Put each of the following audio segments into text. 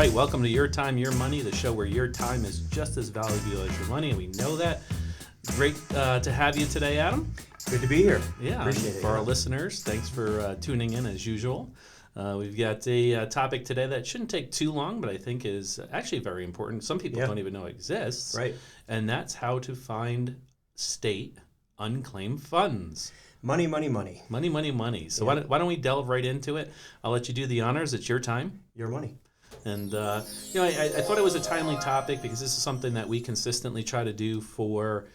right, welcome to Your Time, Your Money, the show where your time is just as valuable as your money, and we know that. Great to have you today, Adam. Good to be here. Yeah, Appreciate it. For our listeners, thanks for tuning in as usual. We've got a topic today that shouldn't take too long, but I think is actually very important. Some people don't even know it exists. Right. And that's how to find state unclaimed funds. Money, money, money. Money, money, money. So why don't we delve right into it? I'll let you do the honors. It's your time. Your money. And, I thought it was a timely topic because this is something that we consistently try to do for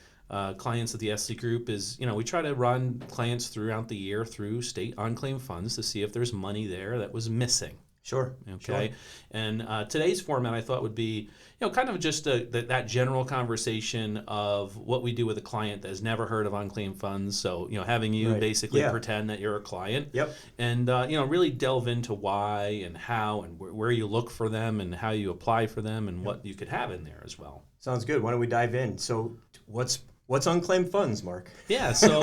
clients of the SC Group is, we try to run clients throughout the year through state unclaimed funds to see if there's money there that was missing. Sure. Okay. Sure. And today's format I thought would be, kind of just that general conversation of what we do with a client that has never heard of unclaimed funds. So, having you basically pretend that you're a client. Yep. And, really delve into why and how and where you look for them and how you apply for them and what you could have in there as well. Sounds good. Why don't we dive in? So what's unclaimed funds, Mark? Yeah, so,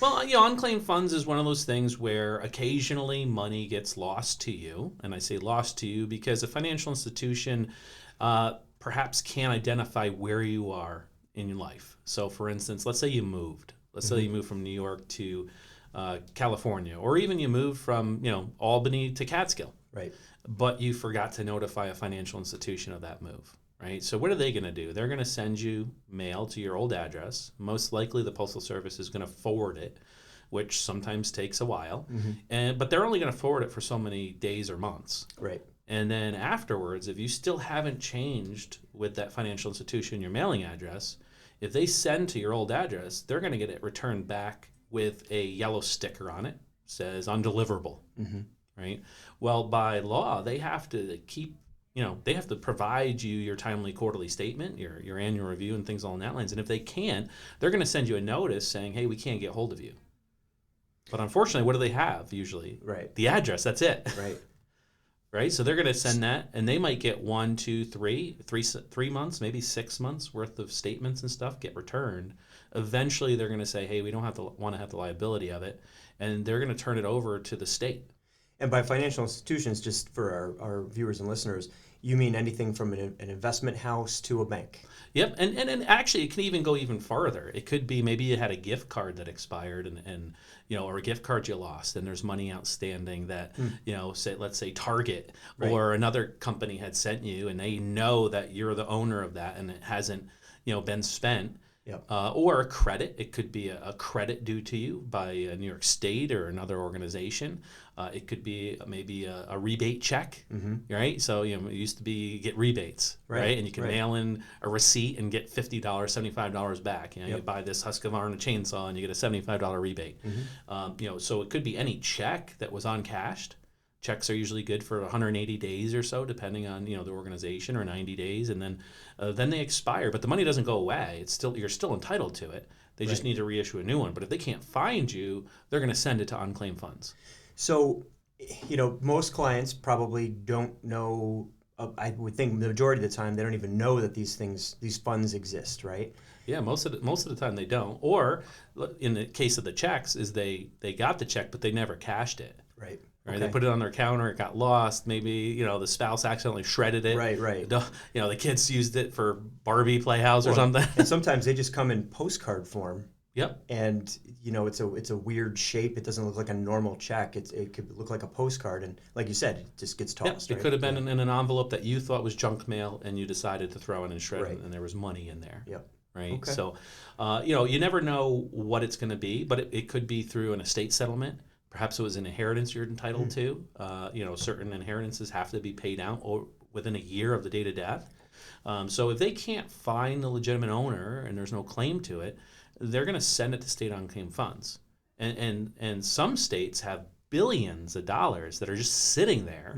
unclaimed funds is one of those things where occasionally money gets lost to you. And I say lost to you because a financial institution perhaps can't identify where you are in your life. So, for instance, let's say you moved. Let's say you moved from New York to California, or even you moved from, Albany to Catskill. Right. But you forgot to notify a financial institution of that move. Right. So what are they going to do? They're going to send you mail to your old address. Most likely the Postal Service is going to forward it, which sometimes takes a while. But they're only going to forward it for so many days or months. Right. And then afterwards, if you still haven't changed with that financial institution your mailing address, if they send to your old address, they're going to get it returned back with a yellow sticker on it, says undeliverable. Right. Well, by law, they have to keep. They have to provide you your timely quarterly statement, your annual review, and things along that lines. And if they can't, they're going to send you a notice saying, hey, we can't get hold of you. But unfortunately, what do they have usually? Right. The address, that's it. Right. Right? So they're going to send that, and they might get 1, 2, 3 months, maybe 6 months worth of statements and stuff get returned. Eventually, they're going to say, hey, we don't want to have the liability of it, and they're going to turn it over to the state. And by financial institutions, just for our viewers and listeners, you mean anything from an investment house to a bank? Yep, and actually it can even go even farther. It could be maybe you had a gift card that expired and or a gift card you lost and there's money outstanding that, let's say Target or another company had sent you and they know that you're the owner of that and it hasn't, been spent. Yep. Or a credit. It could be a credit due to you by New York State or another organization. It could be maybe a rebate check, right? So, it used to be you get rebates, right? And you can mail in a receipt and get $50, $75 back. You buy this Husqvarna chainsaw and you get a $75 rebate. So it could be any check that was uncashed. Checks are usually good for 180 days or so, depending on the organization, or 90 days, and then they expire. But the money doesn't go away; you're still entitled to it. They just need to reissue a new one. But if they can't find you, they're going to send it to unclaimed funds. So, most clients probably don't know. I would think the majority of the time they don't even know that these funds exist, right? Yeah, most of the time they don't. Or in the case of the checks, is they got the check but they never cashed it. Right. Right, They put it on their counter. It got lost. Maybe the spouse accidentally shredded it. Right. The kids used it for Barbie Playhouse or something. And sometimes they just come in postcard form. Yep. And it's a weird shape. It doesn't look like a normal check. It could look like a postcard, and like you said, it just gets tossed. Yep. It could have been in an envelope that you thought was junk mail, and you decided to throw it and shred it, and there was money in there. Yep. Right. Okay. So, you never know what it's going to be, but it could be through an estate settlement. Perhaps it was an inheritance you're entitled to. Certain inheritances have to be paid out or within a year of the date of death. So if they can't find the legitimate owner and there's no claim to it, they're going to send it to state unclaimed funds. And some states have billions of dollars that are just sitting there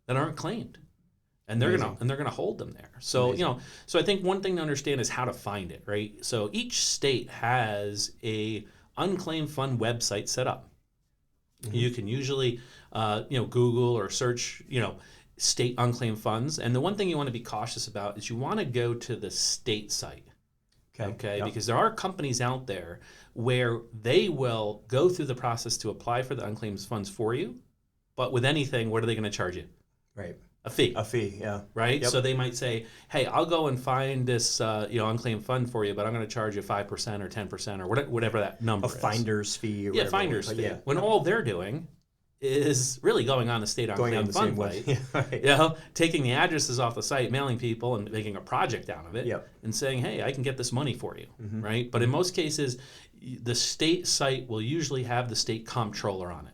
that aren't claimed. And they're gonna hold them there. So so I think one thing to understand is how to find it, right? So each state has a unclaimed fund website set up. You can usually, Google or search, state unclaimed funds. And the one thing you want to be cautious about is you want to go to the state site. Okay. Yep. Because there are companies out there where they will go through the process to apply for the unclaimed funds for you. But with anything, what are they going to charge you? Right. a fee. A fee, yeah. Right? Yep. So they might say, hey, I'll go and find this unclaimed fund for you, but I'm going to charge you 5% or 10% or whatever that number A is. finder's fee or Yeah, whatever. finder's fee. Yeah. When all they're doing is really going on the state Going on unclaimed the fund same way. site, Right. taking the addresses off the site, mailing people, and making a project out of it, Yep. and saying, hey, I can get this money for you, Mm-hmm. right? But in most cases, the state site will usually have the state comptroller on it.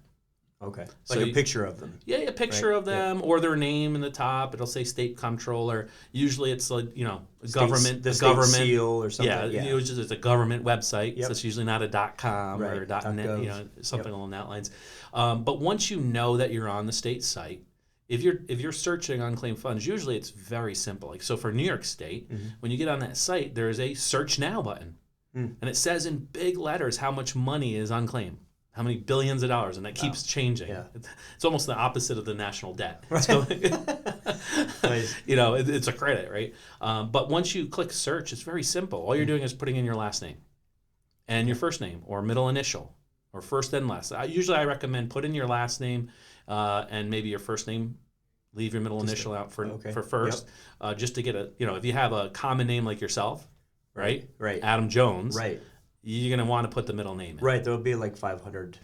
Okay. So Like a picture of them. Yeah, a picture Right. of them or their name in the top. It'll say state comptroller. Usually it's like, government. The state government seal or something. Yeah, it's a government website. Yep. So it's usually not a .com Right. or a .net, .gov. something Yep. along that lines. But once you know that you're on the state site, if you're searching unclaimed funds, usually it's very simple. Like, so for New York State, when you get on that site, there is a search now button. And it says in big letters how much money is unclaimed, how many billions of dollars, and that keeps changing. Yeah. It's almost the opposite of the national debt. Right. Nice. It's a credit, right? But once you click search, it's very simple. All you're doing is putting in your last name and your first name or middle initial or first and last. Usually I recommend put in your last name and maybe your first name. Leave your middle initial out for first, just to get if you have a common name like yourself, right? Right. Adam Jones. Right. You're going to want to put the middle name in. Right. There'll be like 500.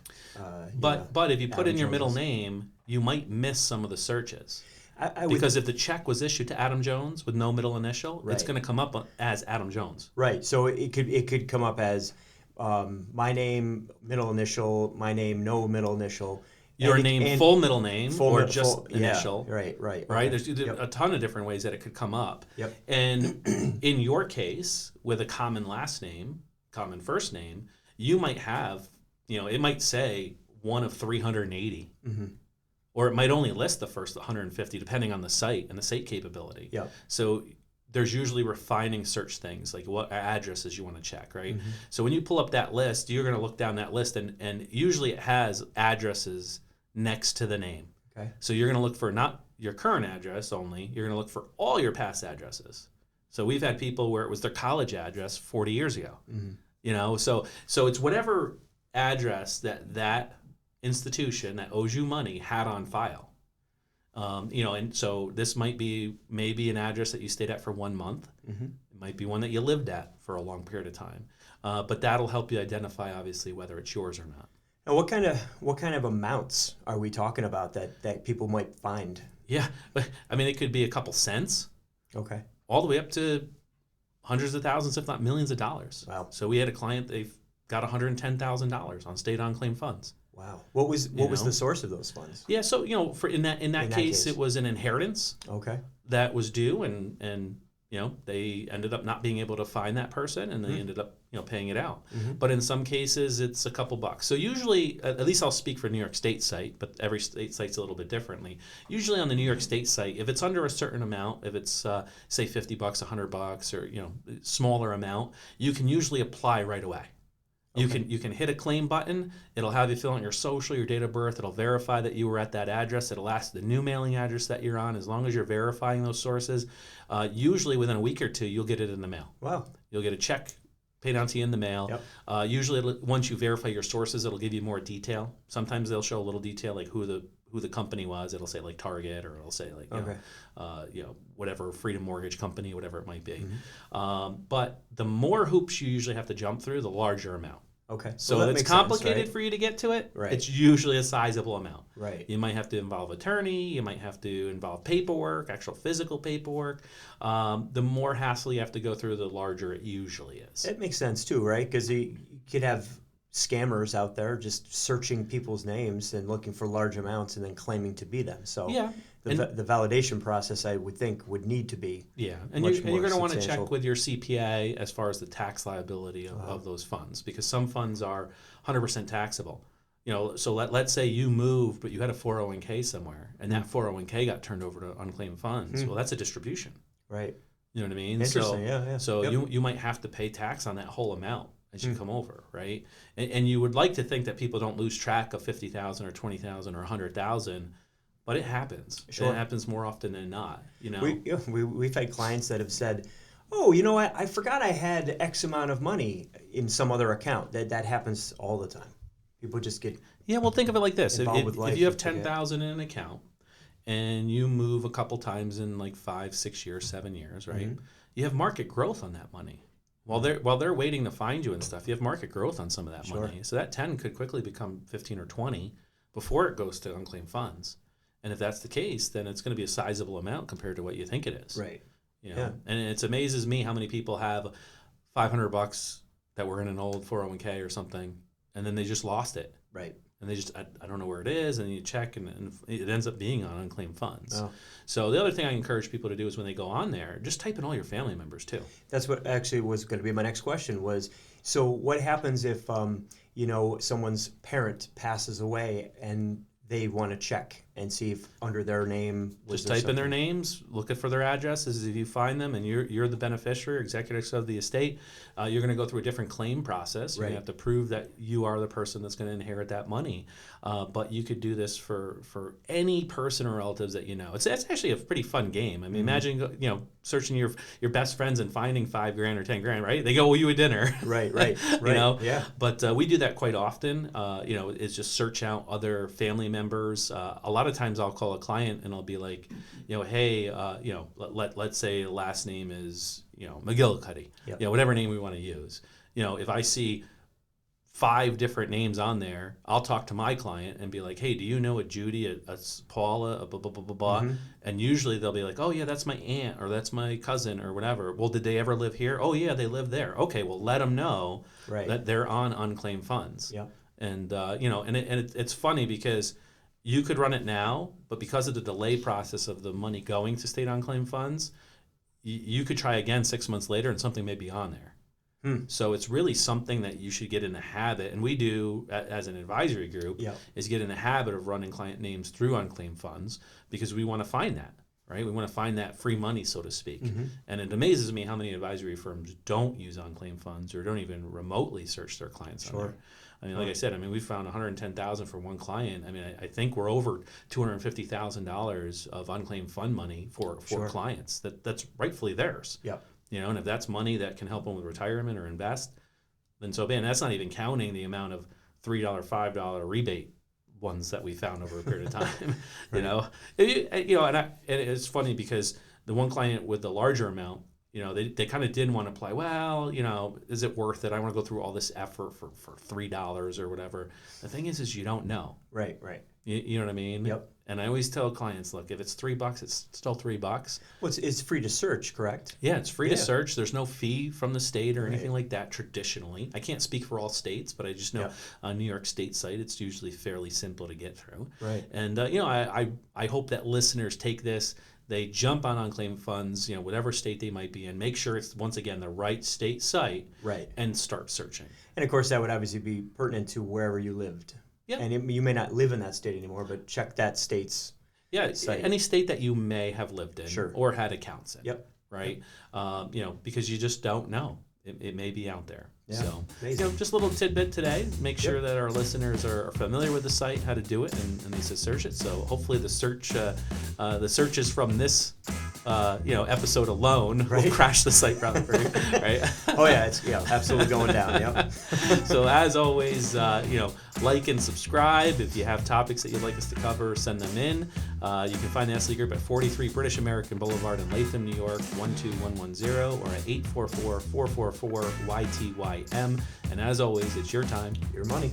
But if you put Adam in your middle Joneses. name, you might miss some of the searches. I would, Because if the check was issued to Adam Jones with no middle initial, it's Right. going to come up as Adam Jones. right. So it could come up as my name, middle initial, my name, no middle initial. Your and- name, and full middle name, or just full- yeah, initial. Right. Right? Okay. There's Yep. a ton of different ways that it could come up. Yep. And in your case, with a common last name, common first name, you might have, it might say one of 380. Mm-hmm. Or it might only list the first 150, depending on the site and the site capability. Yep. So there's usually refining search things, like what addresses you want to check, right? Mm-hmm. So when you pull up that list, you're going to look down that list, and usually it has addresses next to the name. Okay. So So you're going to look for not your current address only, you're going to look for all your past addresses. So we've had people where it was their college address 40 years ago. Mm-hmm. So it's whatever address that institution that owes you money had on file. And so this might be maybe an address that you stayed at for 1 month. Mm-hmm. It might be one that you lived at for a long period of time. But that'll help you identify, obviously, whether it's yours or not. And what kind of amounts are we talking about that people might find? Yeah, but I mean, it could be a couple cents, Okay. all the way up to hundreds of thousands, if not millions of dollars. Wow. So we had a client, they've got $110,000 on state unclaimed funds. Wow. What was the source of those funds? Yeah, so for in that that case, case. it was an inheritance Okay. that was due, and they ended up not being able to find that person, and they ended up paying it out. Mm-hmm. But in some cases, it's a couple bucks. So usually, at least I'll speak for New York State site, but every state site's a little bit differently. Usually on the New York State site, if it's under a certain amount, if it's say $50, $100, or smaller amount, you can usually apply right away. You can hit a claim button. It'll have you fill in your social, your date of birth. It'll verify that you were at that address. It'll ask the new mailing address that you're on. As long as you're verifying those sources, usually within a week or two, you'll get it in the mail. Wow. You'll get a check paid out to you in the mail. Yep. Usually, once you verify your sources, it'll give you more detail. Sometimes they'll show a little detail, like who the company was. It'll say like Target, or it'll say like whatever, Freedom Mortgage Company, whatever it might be. Mm-hmm. But the more hoops you usually have to jump through, the larger amount. Okay. So Well, that it's makes sense, complicated right? for you to get to it. Right. It's usually a sizable amount. Right. You might have to involve attorney. You might have to involve paperwork, actual physical paperwork. The more hassle you have to go through, the larger it usually is. It makes sense too, right? Because you could have scammers out there just searching people's names and looking for large amounts and then claiming to be them. So Yeah. the validation process, I would think, would need to be And much you're more going to want to substantial. check with your CPA as far as the tax liability of those funds, because some funds are 100% taxable. So let's say you moved, but you had a 401k somewhere, and that 401k got turned over to unclaimed funds. Well, that's a distribution. right. You know what I mean? Interesting. Yeah. So Yep. you might have to pay tax on that whole amount as you come over, right? And you would like to think that people don't lose track of 50,000 or 20,000 or 100,000, but it happens. Sure. It happens more often than not. We've had clients that have said, "Oh, you know what? I forgot I had X amount of money in some other account." That happens all the time. People just get Yeah, well, think of it like this: Involved with if life, you have I forget. 10,000 in an account, and you move a couple times in like 5, 6 years, 7 years, right? Mm-hmm. You have market growth on that money. While they're waiting to find you and stuff, you have market growth on some of that Sure. money. So that 10 could quickly become 15 or 20 before it goes to unclaimed funds. And if that's the case, then it's going to be a sizable amount compared to what you think it is. Right. You know? Yeah. And it amazes me how many people have $500 that were in an old 401k or something, and then they just lost it. Right. And they just, I don't know where it is, and you check, and it ends up being on unclaimed funds. Oh. So the other thing I encourage people to do is when they go on there, just type in all your family members too. That's what actually was going to be my next question was, so what happens if, someone's parent passes away and they want to check and see if under their name was Just type in their names, look for their addresses. If you find them and you're the beneficiary, executors of the estate, you're going to go through a different claim process. You're Right. going to have to prove that you are the person that's going to inherit that money. But you could do this for any person or relatives that you know. It's actually a pretty fun game. I mean, imagine searching your best friends and finding $5,000 or $10,000. Right? They go, "Well, you a dinner." Right. Right. Yeah. But we do that quite often. Is just search out other family members. A lot of times I'll call a client and I'll be like, hey, let's say the last name is, McGillicuddy, Yep. Whatever name we want to use. If I see 5 different names on there, I'll talk to my client and be like, hey, do you know a Judy, a Paula, a blah, blah, blah, blah, blah? Mm-hmm. And usually they'll be like, oh, yeah, that's my aunt or that's my cousin or whatever. Well, did they ever live here? Oh, yeah, they live there. Okay, well, let them know Right. that they're on unclaimed funds. Yeah. And, it's funny because you could run it now, but because of the delay process of the money going to state unclaimed funds, you could try again 6 months later and something may be on there. So it's really something that you should get in the habit, and we do as an advisory group, is get in the habit of running client names through unclaimed funds because we want to find that, right? We want to find that free money, so to speak. Mm-hmm. And it amazes me how many advisory firms don't use unclaimed funds or don't even remotely search their clients on there. I mean, like I said, we found $110,000 for one client. I mean, I think we're over $250,000 of unclaimed fund money for clients that's rightfully theirs. Yep. And if that's money that can help them with retirement or invest, then so be it. And that's not even counting the amount of $3, $5 rebate ones that we found over a period of time. And it's funny because the one client with the larger amount, they kind of didn't want to apply. Well, is it worth it? I want to go through all this effort for $3 or whatever. The thing is you don't know. Right. Right. You know what I mean? Yep. And I always tell clients, look, if it's $3, it's still $3. Well, it's free to search, correct? Yeah, it's free to search. There's no fee from the state or anything like that traditionally. I can't speak for all states, but I just know on New York State site, it's usually fairly simple to get through. Right. And, I hope that listeners take this. They jump on unclaimed funds, whatever state they might be in, make sure it's, once again, the right state site, and start searching. And, of course, that would obviously be pertinent to wherever you lived. Yeah. And you may not live in that state anymore, but check that state's site. Any state that you may have lived in or had accounts in. Yep. Right? Because you just don't know. It may be out there. Yeah. So, just a little tidbit today. Make sure that our listeners are familiar with the site, how to do it, and they should search it. So hopefully the searches from this episode alone will crash the site probably, right? Oh yeah, it's absolutely going down. Yep. So as always, like and subscribe. If you have topics that you'd like us to cover, send them in. You can find the Nestle Group at 43 British American Boulevard in Latham, New York, 12110, or at 844-444-YTYM. And as always, it's your time, your money.